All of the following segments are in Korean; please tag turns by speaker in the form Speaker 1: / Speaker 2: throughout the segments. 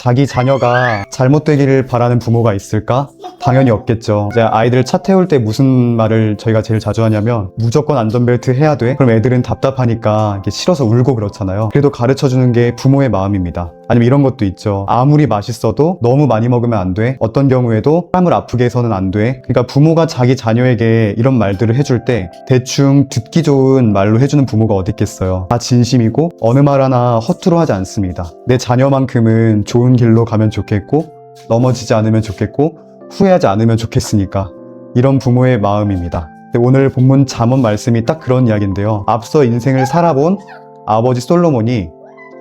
Speaker 1: 자기 자녀가 잘못되기를 바라는 부모가 있을까? 당연히 없겠죠. 이제 아이들 차 태울 때 무슨 말을 저희가 제일 자주 하냐면 무조건 안전벨트 해야 돼? 그럼 애들은 답답하니까 이게 싫어서 울고 그렇잖아요. 그래도 가르쳐주는 게 부모의 마음입니다. 아니면 이런 것도 있죠. 아무리 맛있어도 너무 많이 먹으면 안 돼. 어떤 경우에도 사람을 아프게 해서는 안 돼. 그러니까 부모가 자기 자녀에게 이런 말들을 해줄 때 대충 듣기 좋은 말로 해주는 부모가 어디 있겠어요. 다 진심이고 어느 말 하나 허투루 하지 않습니다. 내 자녀만큼은 좋은 길로 가면 좋겠고 넘어지지 않으면 좋겠고 후회하지 않으면 좋겠으니까 이런 부모의 마음입니다. 오늘 본문 잠언 말씀이 딱 그런 이야기인데요. 앞서 인생을 살아본 아버지 솔로몬이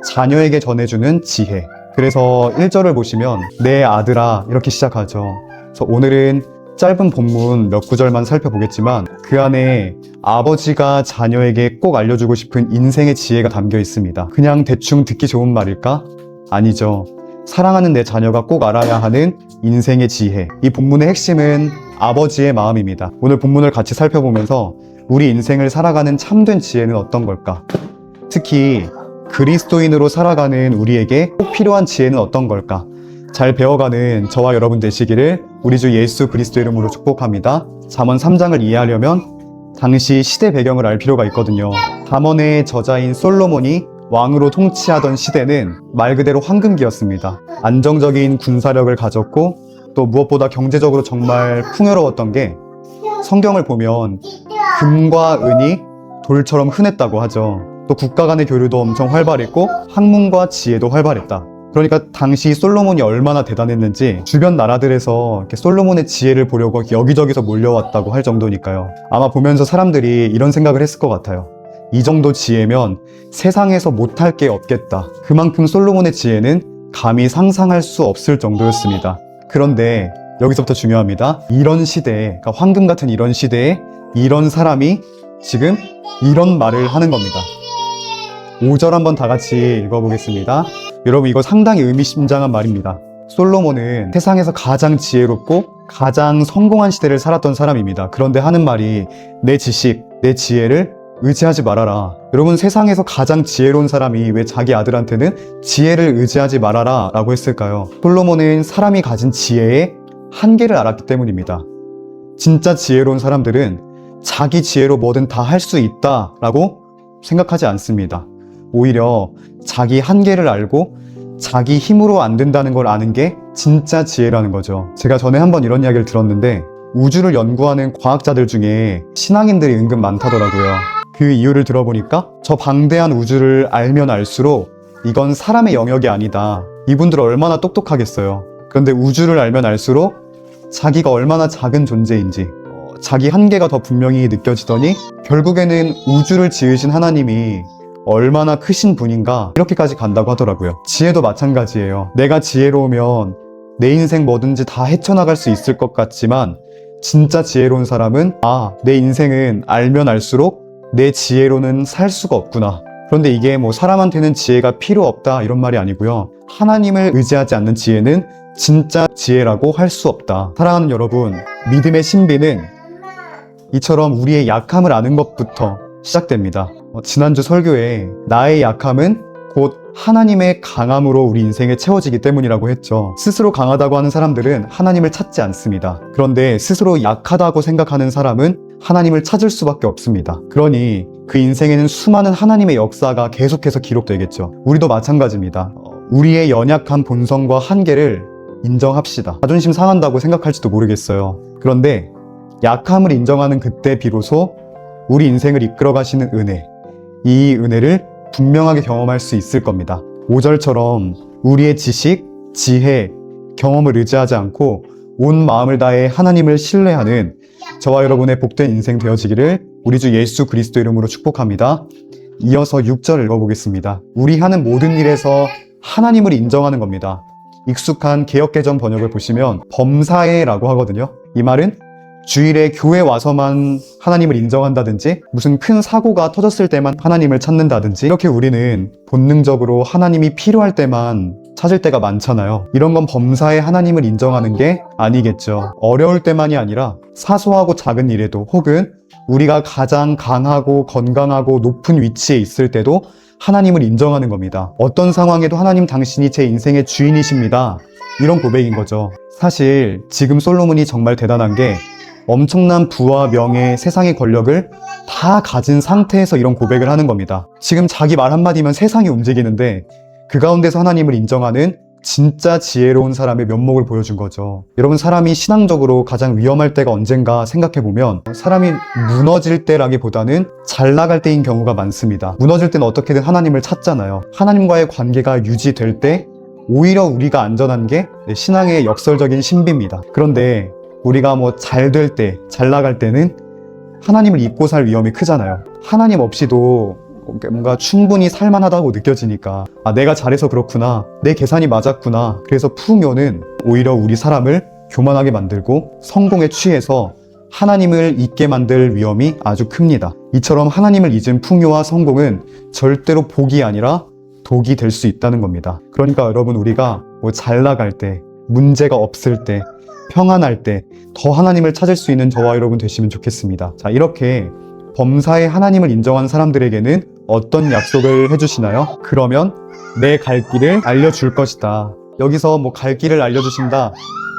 Speaker 1: 자녀에게 전해주는 지혜. 그래서 1절을 보시면 내 아들아 이렇게 시작하죠. 그래서 오늘은 짧은 본문 몇 구절만 살펴보겠지만 그 안에 아버지가 자녀에게 꼭 알려주고 싶은 인생의 지혜가 담겨 있습니다. 그냥 대충 듣기 좋은 말일까? 아니죠. 사랑하는 내 자녀가 꼭 알아야 하는 인생의 지혜. 이 본문의 핵심은 아버지의 마음입니다. 오늘 본문을 같이 살펴보면서 우리 인생을 살아가는 참된 지혜는 어떤 걸까? 특히 그리스도인으로 살아가는 우리에게 꼭 필요한 지혜는 어떤 걸까? 잘 배워가는 저와 여러분 되시기를 우리 주 예수 그리스도 이름으로 축복합니다. 잠언 3장을 이해하려면 당시 시대 배경을 알 필요가 있거든요. 잠언의 저자인 솔로몬이 왕으로 통치하던 시대는 말 그대로 황금기였습니다. 안정적인 군사력을 가졌고 또 무엇보다 경제적으로 정말 풍요로웠던 게 성경을 보면 금과 은이 돌처럼 흔했다고 하죠. 또 국가 간의 교류도 엄청 활발했고 학문과 지혜도 활발했다. 그러니까 당시 솔로몬이 얼마나 대단했는지 주변 나라들에서 이렇게 솔로몬의 지혜를 보려고 여기저기서 몰려왔다고 할 정도니까요. 아마 보면서 사람들이 이런 생각을 했을 것 같아요. 이 정도 지혜면 세상에서 못할 게 없겠다. 그만큼 솔로몬의 지혜는 감히 상상할 수 없을 정도였습니다. 그런데 여기서부터 중요합니다. 이런 시대에, 그러니까 황금 같은 이런 시대에 이런 사람이 지금 이런 말을 하는 겁니다. 5절 한번 다 같이 읽어보겠습니다. 여러분 이거 상당히 의미심장한 말입니다. 솔로몬은 세상에서 가장 지혜롭고 가장 성공한 시대를 살았던 사람입니다. 그런데 하는 말이 내 지식, 내 지혜를 의지하지 말아라. 여러분 세상에서 가장 지혜로운 사람이 왜 자기 아들한테는 지혜를 의지하지 말아라 라고 했을까요? 솔로몬은 사람이 가진 지혜의 한계를 알았기 때문입니다. 진짜 지혜로운 사람들은 자기 지혜로 뭐든 다 할 수 있다 라고 생각하지 않습니다. 오히려 자기 한계를 알고 자기 힘으로 안 된다는 걸 아는 게 진짜 지혜라는 거죠. 제가 전에 한번 이런 이야기를 들었는데 우주를 연구하는 과학자들 중에 신앙인들이 은근 많다더라고요. 그 이유를 들어보니까 저 방대한 우주를 알면 알수록 이건 사람의 영역이 아니다. 이분들 얼마나 똑똑하겠어요. 그런데 우주를 알면 알수록 자기가 얼마나 작은 존재인지 자기 한계가 더 분명히 느껴지더니 결국에는 우주를 지으신 하나님이 얼마나 크신 분인가 이렇게까지 간다고 하더라고요. 지혜도 마찬가지예요. 내가 지혜로우면 내 인생 뭐든지 다 헤쳐나갈 수 있을 것 같지만 진짜 지혜로운 사람은 내 인생은 알면 알수록 내 지혜로는 살 수가 없구나. 그런데 이게 뭐 사람한테는 지혜가 필요 없다 이런 말이 아니고요. 하나님을 의지하지 않는 지혜는 진짜 지혜라고 할 수 없다. 사랑하는 여러분, 믿음의 신비는 이처럼 우리의 약함을 아는 것부터 시작됩니다. 지난주 설교에 나의 약함은 곧 하나님의 강함으로 우리 인생에 채워지기 때문이라고 했죠. 스스로 강하다고 하는 사람들은 하나님을 찾지 않습니다. 그런데 스스로 약하다고 생각하는 사람은 하나님을 찾을 수밖에 없습니다. 그러니 그 인생에는 수많은 하나님의 역사가 계속해서 기록되겠죠. 우리도 마찬가지입니다. 우리의 연약한 본성과 한계를 인정합시다. 자존심 상한다고 생각할지도 모르겠어요. 그런데 약함을 인정하는 그때 비로소 우리 인생을 이끌어 가시는 은혜, 이 은혜를 분명하게 경험할 수 있을 겁니다. 5절처럼 우리의 지식, 지혜, 경험을 의지하지 않고 온 마음을 다해 하나님을 신뢰하는 저와 여러분의 복된 인생 되어지기를 우리 주 예수 그리스도 이름으로 축복합니다. 이어서 6절 읽어보겠습니다. 우리 하는 모든 일에서 하나님을 인정하는 겁니다. 익숙한 개역개정 번역을 보시면 범사에라고 하거든요. 이 말은 주일에 교회 와서만 하나님을 인정한다든지 무슨 큰 사고가 터졌을 때만 하나님을 찾는다든지 이렇게 우리는 본능적으로 하나님이 필요할 때만 찾을 때가 많잖아요. 이런 건 범사에 하나님을 인정하는 게 아니겠죠. 어려울 때만이 아니라 사소하고 작은 일에도 혹은 우리가 가장 강하고 건강하고 높은 위치에 있을 때도 하나님을 인정하는 겁니다. 어떤 상황에도 하나님 당신이 제 인생의 주인이십니다. 이런 고백인 거죠. 사실 지금 솔로몬이 정말 대단한 게 엄청난 부와 명예, 세상의 권력을 다 가진 상태에서 이런 고백을 하는 겁니다. 지금 자기 말 한마디면 세상이 움직이는데 그 가운데서 하나님을 인정하는 진짜 지혜로운 사람의 면목을 보여준 거죠. 여러분, 사람이 신앙적으로 가장 위험할 때가 언젠가 생각해보면 사람이 무너질 때라기보다는 잘 나갈 때인 경우가 많습니다. 무너질 때는 어떻게든 하나님을 찾잖아요. 하나님과의 관계가 유지될 때 오히려 우리가 안전한 게 신앙의 역설적인 신비입니다. 그런데 우리가 잘 될 때, 잘 나갈 때는 하나님을 잊고 살 위험이 크잖아요. 하나님 없이도 뭔가 충분히 살만하다고 느껴지니까 내가 잘해서 그렇구나, 내 계산이 맞았구나. 그래서 풍요는 오히려 우리 사람을 교만하게 만들고 성공에 취해서 하나님을 잊게 만들 위험이 아주 큽니다. 이처럼 하나님을 잊은 풍요와 성공은 절대로 복이 아니라 독이 될 수 있다는 겁니다. 그러니까 여러분, 우리가 잘 나갈 때, 문제가 없을 때, 평안할 때 더 하나님을 찾을 수 있는 저와 여러분 되시면 좋겠습니다. 자, 이렇게 범사에 하나님을 인정한 사람들에게는 어떤 약속을 해주시나요? 그러면 내 갈 길을 알려줄 것이다. 여기서 갈 길을 알려주신다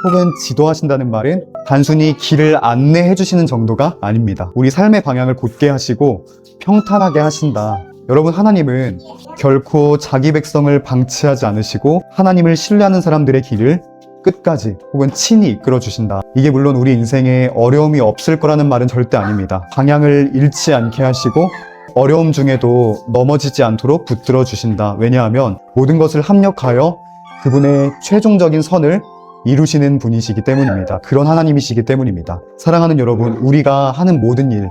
Speaker 1: 혹은 지도하신다는 말은 단순히 길을 안내해 주시는 정도가 아닙니다. 우리 삶의 방향을 곧게 하시고 평탄하게 하신다. 여러분, 하나님은 결코 자기 백성을 방치하지 않으시고 하나님을 신뢰하는 사람들의 길을 끝까지 혹은 친히 이끌어 주신다. 이게 물론 우리 인생에 어려움이 없을 거라는 말은 절대 아닙니다. 방향을 잃지 않게 하시고 어려움 중에도 넘어지지 않도록 붙들어 주신다. 왜냐하면 모든 것을 합력하여 그분의 최종적인 선을 이루시는 분이시기 때문입니다. 그런 하나님이시기 때문입니다. 사랑하는 여러분, 우리가 하는 모든 일,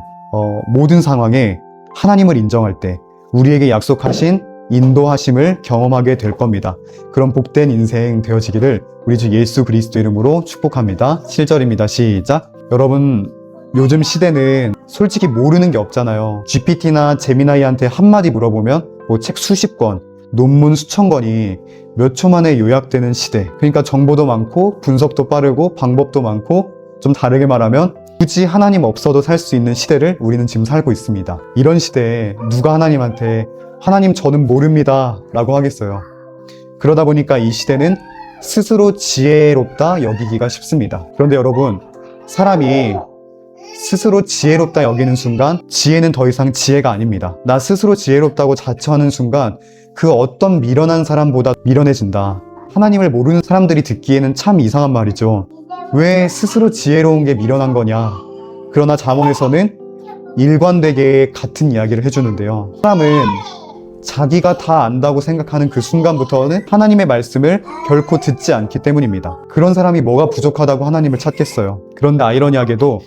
Speaker 1: 모든 상황에 하나님을 인정할 때 우리에게 약속하신 인도하심을 경험하게 될 겁니다. 그런 복된 인생 되어지기를 우리 주 예수 그리스도 이름으로 축복합니다. 7절입니다. 시작. 여러분, 요즘 시대는 솔직히 모르는 게 없잖아요. GPT나 제미나이한테 한마디 물어보면 책 수십 권, 논문 수천 권이 몇 초 만에 요약되는 시대. 그러니까 정보도 많고 분석도 빠르고 방법도 많고, 좀 다르게 말하면 굳이 하나님 없어도 살 수 있는 시대를 우리는 지금 살고 있습니다. 이런 시대에 누가 하나님한테 하나님 저는 모릅니다 라고 하겠어요. 그러다 보니까 이 시대는 스스로 지혜롭다 여기기가 쉽습니다. 그런데 여러분, 사람이 스스로 지혜롭다 여기는 순간 지혜는 더 이상 지혜가 아닙니다. 나 스스로 지혜롭다고 자처하는 순간 그 어떤 미련한 사람보다 미련해진다. 하나님을 모르는 사람들이 듣기에는 참 이상한 말이죠. 왜 스스로 지혜로운 게 미련한 거냐. 그러나 잠언에서는 일관되게 같은 이야기를 해주는데요. 사람은 자기가 다 안다고 생각하는 그 순간부터는 하나님의 말씀을 결코 듣지 않기 때문입니다. 그런 사람이 뭐가 부족하다고 하나님을 찾겠어요. 그런데 아이러니하게도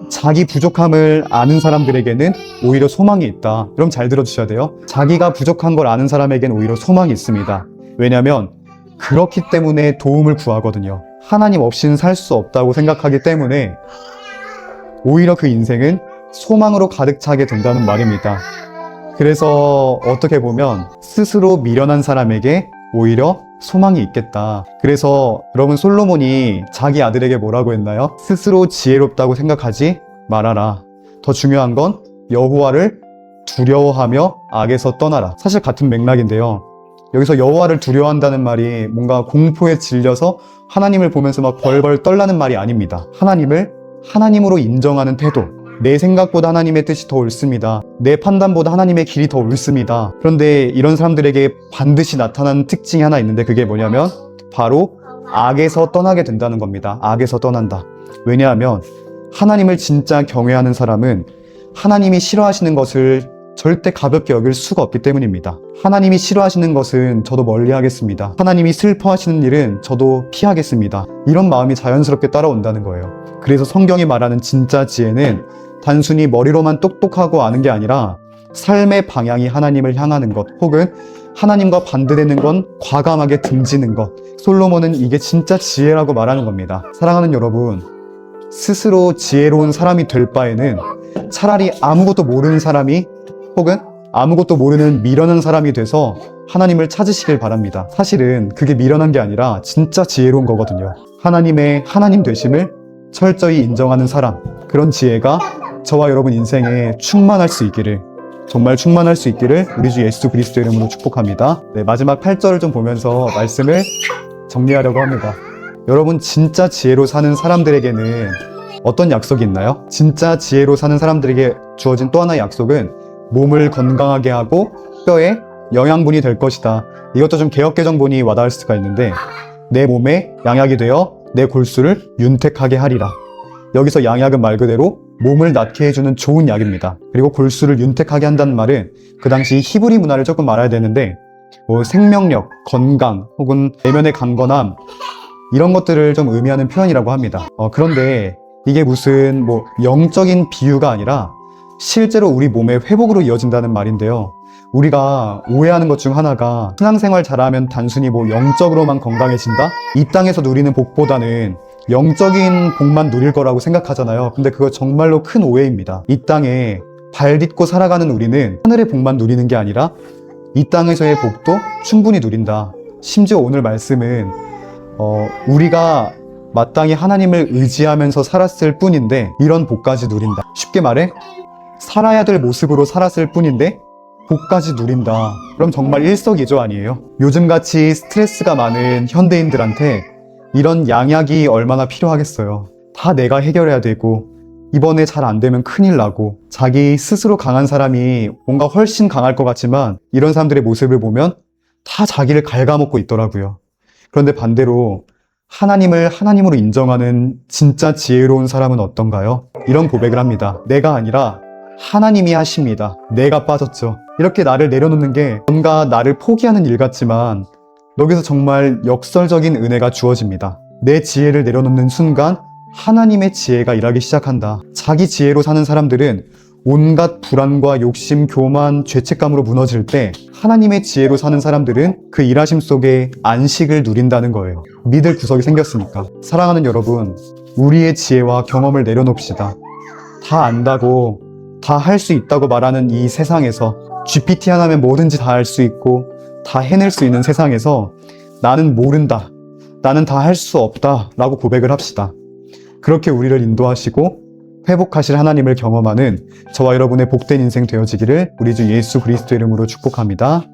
Speaker 1: 자기 부족함을 아는 사람들에게는 오히려 소망이 있다. 그럼 잘 들어주셔야 돼요. 자기가 부족한 걸 아는 사람에게는 오히려 소망이 있습니다. 왜냐하면 그렇기 때문에 도움을 구하거든요. 하나님 없이는 살 수 없다고 생각하기 때문에 오히려 그 인생은 소망으로 가득 차게 된다는 말입니다. 그래서 어떻게 보면 스스로 미련한 사람에게 오히려 소망이 있겠다. 그래서 여러분, 솔로몬이 자기 아들에게 뭐라고 했나요? 스스로 지혜롭다고 생각하지 말아라. 더 중요한 건 여호와를 두려워하며 악에서 떠나라. 사실 같은 맥락인데요. 여기서 여호와를 두려워한다는 말이 뭔가 공포에 질려서 하나님을 보면서 막 벌벌 떨라는 말이 아닙니다. 하나님을 하나님으로 인정하는 태도. 내 생각보다 하나님의 뜻이 더 옳습니다. 내 판단보다 하나님의 길이 더 옳습니다. 그런데 이런 사람들에게 반드시 나타나는 특징이 하나 있는데 그게 뭐냐면 바로 악에서 떠나게 된다는 겁니다. 악에서 떠난다. 왜냐하면 하나님을 진짜 경외하는 사람은 하나님이 싫어하시는 것을 절대 가볍게 여길 수가 없기 때문입니다. 하나님이 싫어하시는 것은 저도 멀리 하겠습니다. 하나님이 슬퍼하시는 일은 저도 피하겠습니다. 이런 마음이 자연스럽게 따라온다는 거예요. 그래서 성경이 말하는 진짜 지혜는 단순히 머리로만 똑똑하고 아는 게 아니라 삶의 방향이 하나님을 향하는 것, 혹은 하나님과 반대되는 건 과감하게 등지는 것. 솔로몬은 이게 진짜 지혜라고 말하는 겁니다. 사랑하는 여러분, 스스로 지혜로운 사람이 될 바에는 차라리 아무것도 모르는 사람이 혹은 아무것도 모르는 미련한 사람이 돼서 하나님을 찾으시길 바랍니다. 사실은 그게 미련한 게 아니라 진짜 지혜로운 거거든요. 하나님의 하나님 되심을 철저히 인정하는 사람, 그런 지혜가 저와 여러분 인생에 충만할 수 있기를, 정말 충만할 수 있기를 우리 주 예수 그리스도 이름으로 축복합니다. 네, 마지막 8절을 좀 보면서 말씀을 정리하려고 합니다. 여러분, 진짜 지혜로 사는 사람들에게는 어떤 약속이 있나요? 진짜 지혜로 사는 사람들에게 주어진 또 하나의 약속은 몸을 건강하게 하고 뼈에 영양분이 될 것이다. 이것도 좀 개역개정본이 와닿을 수가 있는데, 내 몸에 양약이 되어 내 골수를 윤택하게 하리라. 여기서 양약은 말 그대로 몸을 낫게 해주는 좋은 약입니다. 그리고 골수를 윤택하게 한다는 말은 그 당시 히브리 문화를 조금 알아야 되는데, 뭐 생명력, 건강 혹은 내면의 강건함, 이런 것들을 좀 의미하는 표현이라고 합니다. 그런데 이게 무슨 뭐 영적인 비유가 아니라 실제로 우리 몸의 회복으로 이어진다는 말인데요. 우리가 오해하는 것 중 하나가 신앙생활 잘하면 단순히 뭐 영적으로만 건강해진다? 이 땅에서 누리는 복보다는 영적인 복만 누릴 거라고 생각하잖아요. 근데 그거 정말로 큰 오해입니다. 이 땅에 발 딛고 살아가는 우리는 하늘의 복만 누리는 게 아니라 이 땅에서의 복도 충분히 누린다. 심지어 오늘 말씀은 우리가 마땅히 하나님을 의지하면서 살았을 뿐인데 이런 복까지 누린다. 쉽게 말해 살아야 될 모습으로 살았을 뿐인데 복까지 누린다. 그럼 정말 일석이조 아니에요? 요즘같이 스트레스가 많은 현대인들한테 이런 양약이 얼마나 필요하겠어요. 다 내가 해결해야 되고 이번에 잘 안 되면 큰일 나고, 자기 스스로 강한 사람이 뭔가 훨씬 강할 것 같지만 이런 사람들의 모습을 보면 다 자기를 갉아먹고 있더라고요. 그런데 반대로 하나님을 하나님으로 인정하는 진짜 지혜로운 사람은 어떤가요? 이런 고백을 합니다. 내가 아니라 하나님이 하십니다. 내가 빠졌죠. 이렇게 나를 내려놓는 게 뭔가 나를 포기하는 일 같지만 여기서 정말 역설적인 은혜가 주어집니다. 내 지혜를 내려놓는 순간 하나님의 지혜가 일하기 시작한다. 자기 지혜로 사는 사람들은 온갖 불안과 욕심, 교만, 죄책감으로 무너질 때 하나님의 지혜로 사는 사람들은 그 일하심 속에 안식을 누린다는 거예요. 믿을 구석이 생겼으니까. 사랑하는 여러분, 우리의 지혜와 경험을 내려놓읍시다. 다 안다고, 다 할 수 있다고 말하는 이 세상에서, GPT 하나면 뭐든지 다 할 수 있고 다 해낼 수 있는 세상에서 나는 모른다, 나는 다 할 수 없다 라고 고백을 합시다. 그렇게 우리를 인도하시고 회복하실 하나님을 경험하는 저와 여러분의 복된 인생 되어지기를 우리 주 예수 그리스도 이름으로 축복합니다.